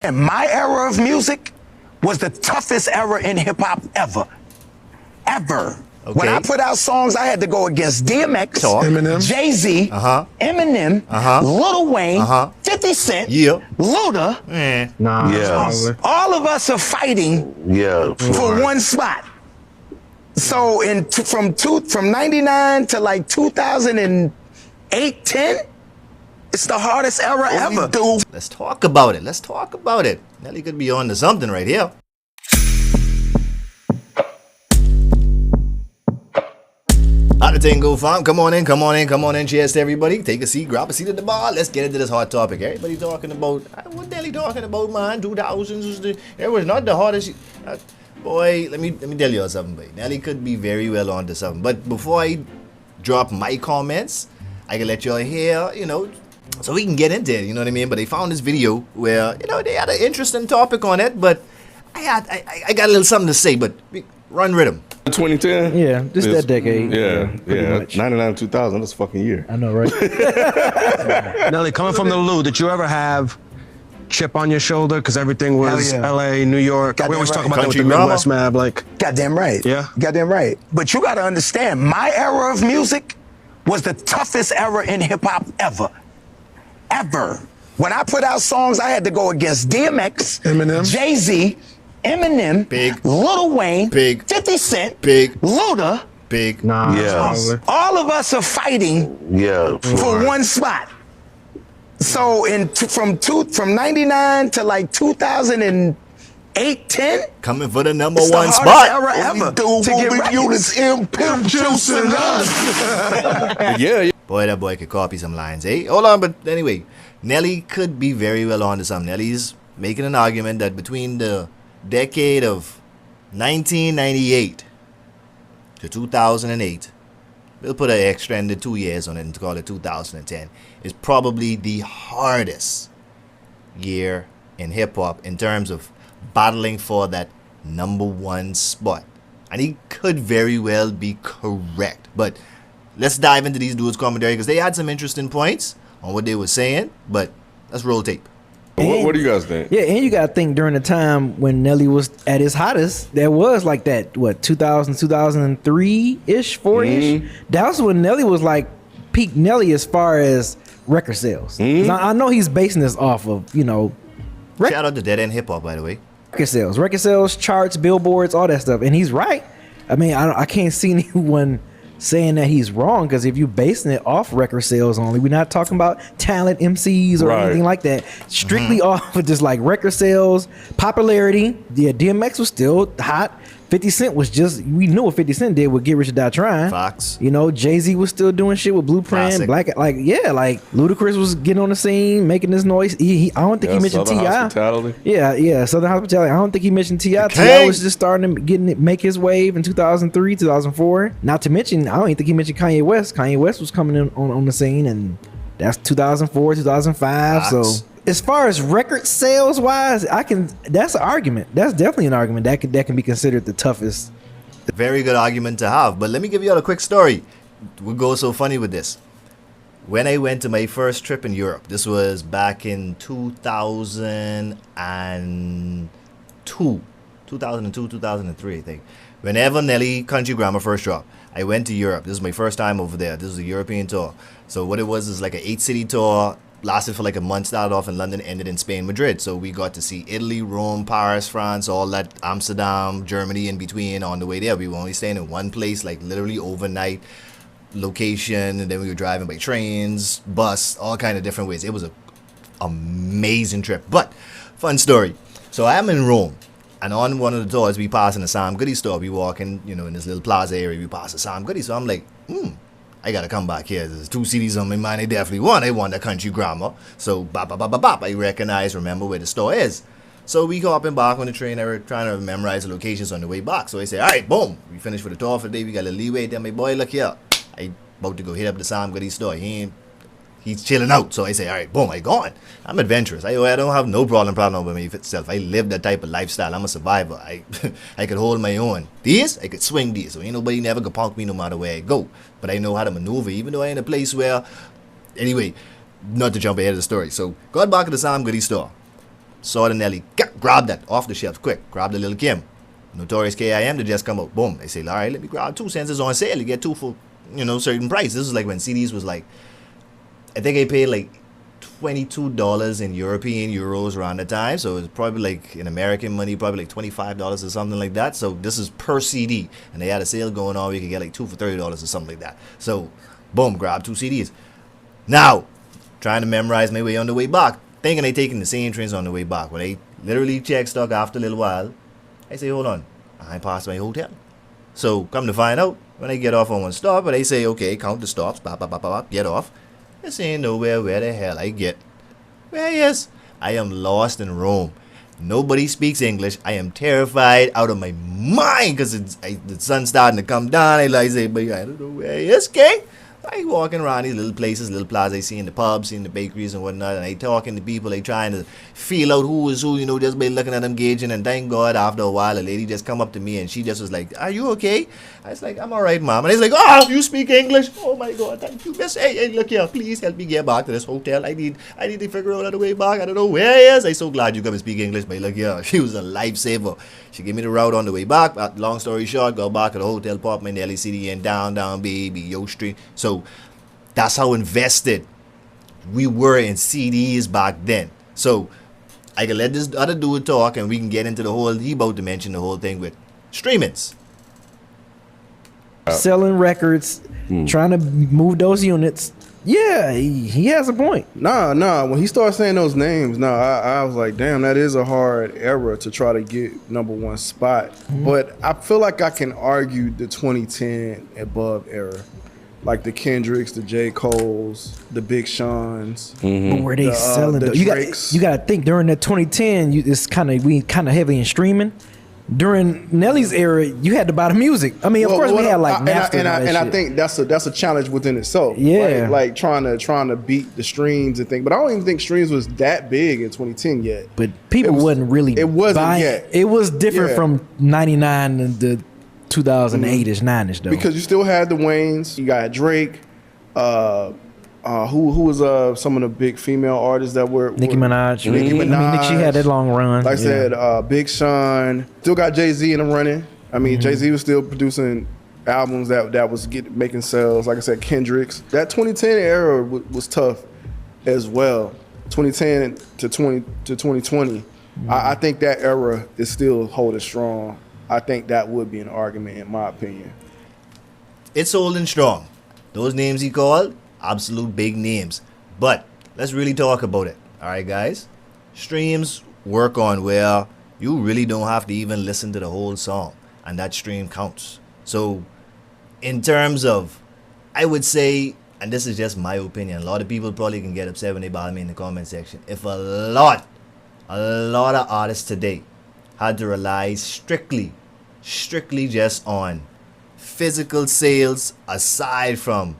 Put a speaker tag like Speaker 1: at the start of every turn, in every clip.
Speaker 1: And my era of music was the toughest era in hip hop ever. Ever.
Speaker 2: Okay.
Speaker 1: When I put out songs, I had to go against DMX,
Speaker 3: Eminem,
Speaker 1: Jay-Z, Eminem, Lil Wayne, 50 Cent, Luda. All of us are fighting for one spot. So from 99 to like 2008, 10, it's the hardest era ever.
Speaker 2: Let's talk about it. Let's talk about it. Nelly could be on to something right here. How the thing go, fam? Come on in. Cheers to everybody. Take a seat, grab a seat at the bar. Let's get into this hot topic. Everybody talking about, what Nelly talking about, man? 2000s it was not the hardest. Boy, let me tell you something, boy. Nelly could be very well on to something. But before I drop my comments, I can let y'all hear, so we can get into it, you know what I mean? But they found this video where, they had an interesting topic on it, but I got a little something to say, but run rhythm.
Speaker 4: 2010?
Speaker 3: Yeah, just that decade.
Speaker 4: Yeah. 99 to 2000, that's a fucking year.
Speaker 3: I know, right?
Speaker 5: Nelly, coming from the Lou, did you ever have chip on your shoulder? Because everything was LA, New York. We always talk about that with the Midwest, man.
Speaker 1: Goddamn right.
Speaker 5: Yeah?
Speaker 1: Goddamn right. But you got to understand, my era of music was the toughest era in hip hop ever. Ever. When I put out songs, I had to go against DMX,
Speaker 3: Eminem,
Speaker 1: Jay-Z, Eminem, Lil Wayne, 50 Cent, Luda. All of us are fighting for one spot. So from 99 to like 2008, 10,
Speaker 2: coming for the number
Speaker 1: it's
Speaker 2: one
Speaker 1: the
Speaker 2: spot.
Speaker 1: Era ever to get
Speaker 4: Yeah.
Speaker 2: Boy, that boy could copy some lines, eh? Hold on, but anyway, Nelly could be very well on to something. Nelly's making an argument that between the decade of 1998 to 2008, we'll put an extended 2 years on it and call it 2010, is probably the hardest year in hip-hop in terms of battling for that number one spot. And he could very well be correct. But let's dive into these dudes' commentary because they had some interesting points on what they were saying. But let's roll tape.
Speaker 4: What do you guys think?
Speaker 3: Yeah, and you got to think during the time when Nelly was at his hottest, there was like that, 2000, 2003-ish, 4-ish? That was when Nelly was like peak Nelly as far as record sales. I know he's basing this off of,
Speaker 2: Shout out to Dead End Hip Hop, by the way.
Speaker 3: Record sales, charts, billboards, all that stuff. And he's right. I mean, I can't see anyone saying that he's wrong, because if you're basing it off record sales only, we're not talking about talent MCs or anything like that. Strictly off of just like record sales, popularity. Yeah, DMX was still hot. 50 Cent was we knew what 50 Cent did with Get Rich or Die Trying.
Speaker 2: Fox.
Speaker 3: Jay-Z was still doing shit with Blueprint.
Speaker 2: Classic.
Speaker 3: Ludacris was getting on the scene, making this noise. I don't think he mentioned T.I.
Speaker 4: Hospitality.
Speaker 3: Yeah, Southern Hospitality. I don't think he mentioned T.I. T.I. was just starting to make his wave in 2003, 2004. Not to mention, I don't even think he mentioned Kanye West. Kanye West was coming in on the scene, and that's 2004, 2005. Fox. So as far as record sales wise, that's an argument. That's definitely an argument that can be considered the toughest.
Speaker 2: Very good argument to have. But let me give you all a quick story. We go so funny with this. When I went to my first trip in Europe, this was back in 2002, 2003, I think. Whenever Nelly Country Grammar first dropped, I went to Europe. This was my first time over there. This was a European tour. So what it was is like an 8-city tour. Lasted for like a month, started off in London, ended in Spain, Madrid. So we got to see Italy, Rome, Paris, France, all that, Amsterdam, Germany in between on the way there. We were only staying in one place, like literally overnight location. And then we were driving by trains, bus, all kind of different ways. It was an amazing trip. But, fun story. So I am in Rome. And on one of the tours, we passing a Sam Goody store. We walking, in this little plaza area, we pass a Sam Goody. So I'm like, I gotta come back here. There's 2 CDs on my mind. I definitely want. I want the Country Grammar. So bop. I remember where the store is. So we hopping back on the train. I were trying to memorize the locations on the way back. So I say, all right, boom. We finished with the tour for the day. We got a little leeway. Then my boy, look here. I about to go hit up the Sam Goody store. He's chilling out. So I say, all right, boom, I gone. I'm adventurous. I don't have no problem with myself. I live that type of lifestyle. I'm a survivor. I could hold my own. I could swing these. So ain't nobody never could punk me no matter where I go. But I know how to maneuver, even though I in a place where, anyway, not to jump ahead of the story. So got back to the Sam Goody store. saw the Nelly, grab that off the shelf quick, grab the Lil Kim, Notorious K.I.M. to just come out, boom. They say, all right, let me grab 2 cents. It's on sale. You get 2 for, certain price. This is like when CDs was like, I think I paid like $22 in European euros around the time. So it's probably like in American money, probably like $25 or something like that. So this is per CD. And they had a sale going on where you could get like 2 for $30 or something like that. So boom, grab 2 CDs. Now, trying to memorize my way on the way back, thinking they taking the same trains on the way back. When they literally check stock after a little while, I say, hold on, I ain't passed my hotel. So come to find out, when I get off on one stop, but they say, okay, count the stops, get off. I say nowhere where the hell I get. Well, yes, I am lost in Rome. Nobody speaks English. I am terrified out of my mind because the sun's starting to come down. I say, but I don't know where I is, okay? I walking around these little places, little plazas, I see in the pubs, see in the bakeries and whatnot, and I talking to people, they trying to feel out who is who, just by looking at them gauging, and thank God after a while a lady just come up to me and she just was like, are you okay? I was like, I'm alright, mom. And he's like, oh, you speak English? Oh my God, thank you. Miss, hey, look here, please help me get back to this hotel. I need to figure out the way back. I don't know where he is. I'm so glad you come and speak English, but look here, she was a lifesaver. She gave me the route on the way back. Long story short, go back to the hotel, pop my Nelly CD in down, baby, Yo Street. So that's how invested we were in CDs back then. So I can let this other dude talk and we can get into the whole, he about to mention the whole thing with streamings.
Speaker 3: Selling records, trying to move those units. Yeah, he has a point.
Speaker 6: Nah. When he started saying those names, I was like, damn, that is a hard era to try to get #1 spot. But I feel like I can argue the 2010 above era. Like the Kendricks, the J. Coles, the Big Sean's.
Speaker 3: But were they selling?
Speaker 6: The
Speaker 3: You
Speaker 6: Drakes.
Speaker 3: got to think during that 2010, we kind of heavy in streaming. During Nelly's era, you had to buy the music. I mean, of course, we had like Napster
Speaker 6: and
Speaker 3: all that
Speaker 6: I
Speaker 3: shit.
Speaker 6: think that's a challenge within itself.
Speaker 3: Yeah.
Speaker 6: right? Like trying to beat the streams and things. But I don't even think streams was that big in 2010 yet.
Speaker 3: But people wasn't really.
Speaker 6: It wasn't
Speaker 3: buying,
Speaker 6: yet.
Speaker 3: It was different
Speaker 6: Yeah.
Speaker 3: from '99 and the 2008ish, 9ish though.
Speaker 6: Because you still had the Waynes, you got Drake, who was some of the big female artists that were
Speaker 3: Nicki Minaj.
Speaker 6: Nicki Minaj.
Speaker 3: I mean, she had that long run.
Speaker 6: Like I said, Big Sean, still got Jay-Z in the running. I mean, Jay-Z was still producing albums that was making sales. Like I said, Kendricks. That 2010 era was tough as well. 2010 to 2020. I think that era is still holding strong. I think that would be an argument in my opinion.
Speaker 2: It's holding strong. Those names he called, absolute big names. But let's really talk about it. All right, guys? Streams work on where you really don't have to even listen to the whole song, and that stream counts. So in terms of, I would say, and this is just my opinion, a lot of people probably can get upset when they bother me in the comment section. If a lot of artists today had to rely strictly just on physical sales aside from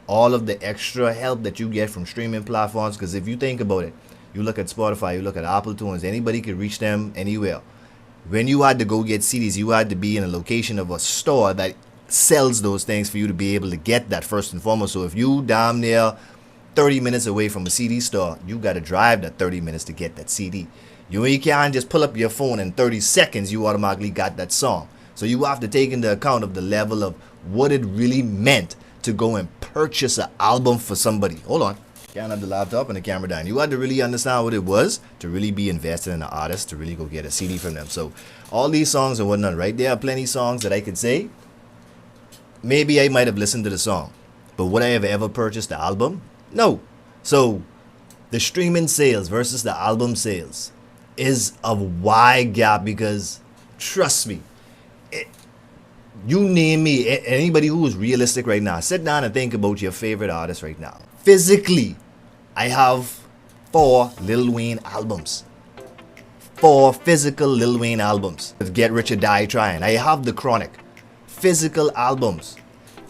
Speaker 2: all of the extra help that you get from streaming platforms, because if you think about it, you look at Spotify, you look at Apple Tunes, anybody could reach them anywhere. When you had to go get CDs, you had to be in a location of a store that sells those things for you to be able to get that first and foremost. So if you damn near 30 minutes away from a CD store, you got to drive that 30 minutes to get that CD. You can't just pull up your phone in 30 seconds, you automatically got that song. So you have to take into account of the level of what it really meant to go and purchase an album for somebody. Hold on. Can't have the laptop and the camera down. You had to really understand what it was to really be invested in an artist, to really go get a CD from them. So all these songs and whatnot, right? There are plenty of songs that I could say, maybe I might have listened to the song, but would I have ever purchased the album? No. So the streaming sales versus the album sales is a wide gap, because trust me, you name me, anybody who is realistic right now, sit down and think about your favorite artist right now. Physically, I have 4 Lil Wayne albums. 4 physical Lil Wayne albums. Get Rich or Die Trying. I have The Chronic. Physical albums.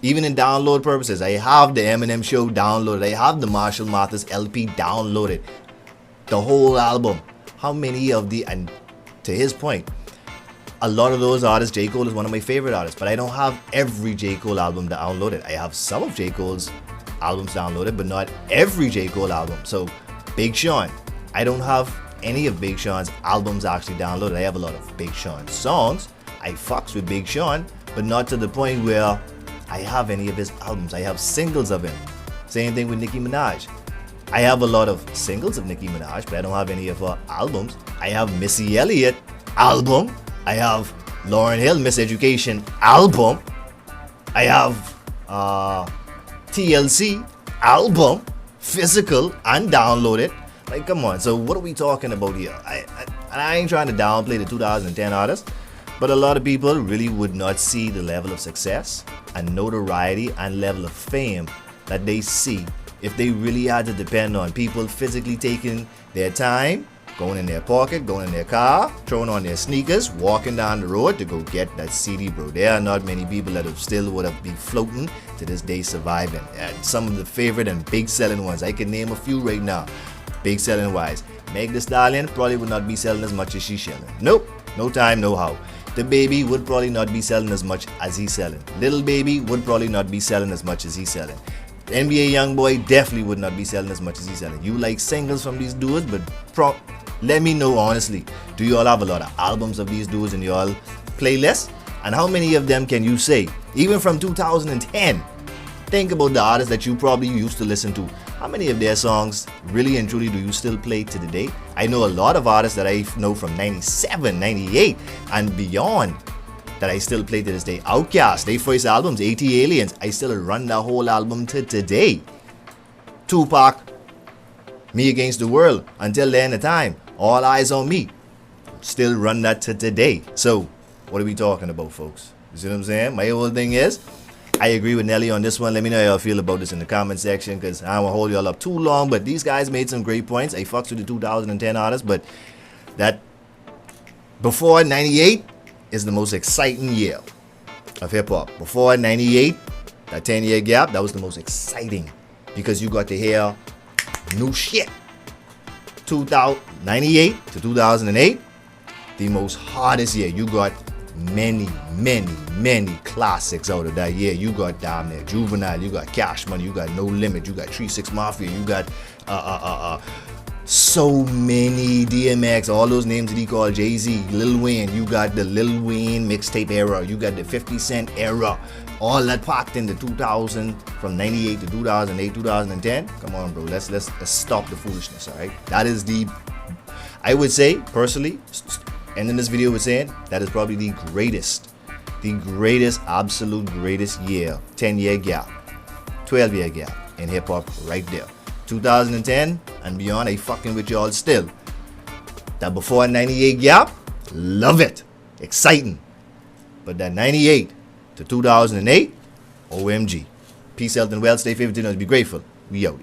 Speaker 2: Even in download purposes, I have the Eminem Show downloaded. I have the Marshall Mathers LP downloaded. The whole album. How many of the, and to his point, a lot of those artists, J. Cole is one of my favorite artists, but I don't have every J. Cole album downloaded. I have some of J. Cole's albums downloaded, but not every J. Cole album. So, Big Sean, I don't have any of Big Sean's albums actually downloaded. I have a lot of Big Sean songs. I fucks with Big Sean, but not to the point where I have any of his albums. I have singles of him. Same thing with Nicki Minaj. I have a lot of singles of Nicki Minaj, but I don't have any of her albums. I have Missy Elliott album. I have Lauryn Hill Miseducation album. I have TLC album, physical and downloaded. Like, come on. So what are we talking about here? I ain't trying to downplay the 2010 artists, but a lot of people really would not see the level of success and notoriety and level of fame that they see if they really had to depend on people physically taking their time, going in their pocket, going in their car, throwing on their sneakers, walking down the road to go get that CD, bro. There are not many people that would have been floating to this day surviving. And some of the favorite and big selling ones, I can name a few right now. Big selling wise, Meg Thee Stallion probably would not be selling as much as she's selling. Nope, no time, no how. The Baby would probably not be selling as much as he's selling. Little Baby would probably not be selling as much as he's selling. NBA Youngboy definitely would not be selling as much as he's selling. You like singles from these dudes, but let me know honestly, do you all have a lot of albums of these dudes in your playlist? And how many of them can you say, even from 2010? Think about the artists that you probably used to listen to. How many of their songs really and truly do you still play to the day? I know a lot of artists that I know from 97, 98 and beyond that I still play to this day. Outkast, their first albums, 80 Aliens, I still run that whole album to today. Tupac, Me Against the World, Until the End of Time, All Eyes on Me, still run that to today. So, what are we talking about, folks? You see what I'm saying? My whole thing is, I agree with Nelly on this one. Let me know how y'all feel about this in the comment section, because I don't want to hold y'all up too long, but these guys made some great points. I fucks with the 2010 artists, but that before 98 is the most exciting year of hip-hop. Before 98, that 10-year gap, that was the most exciting, because you got to hear new shit. 98 to 2008, the most hardest year. You got many classics out of that year. You got Damn Near Juvenile, you got Cash Money, you got No Limit, you got 3-6 Mafia, you got so many DMX, all those names that he called, Jay-Z, Lil Wayne. You got the Lil Wayne mixtape era, you got the 50 Cent era, all that packed in the 2000, from 98 to 2008, 2010. Come on, bro, let's stop the foolishness. All right, that is I would say personally, ending this video with saying that is probably the greatest, absolute greatest year, 10-year gap, 12-year gap in hip-hop right there. 2010 and beyond, I fucking with y'all still. That before 98 gap, love it, exciting. But that 98 to 2008, OMG. Peace, health, and wealth. Stay favorite, be grateful. We out.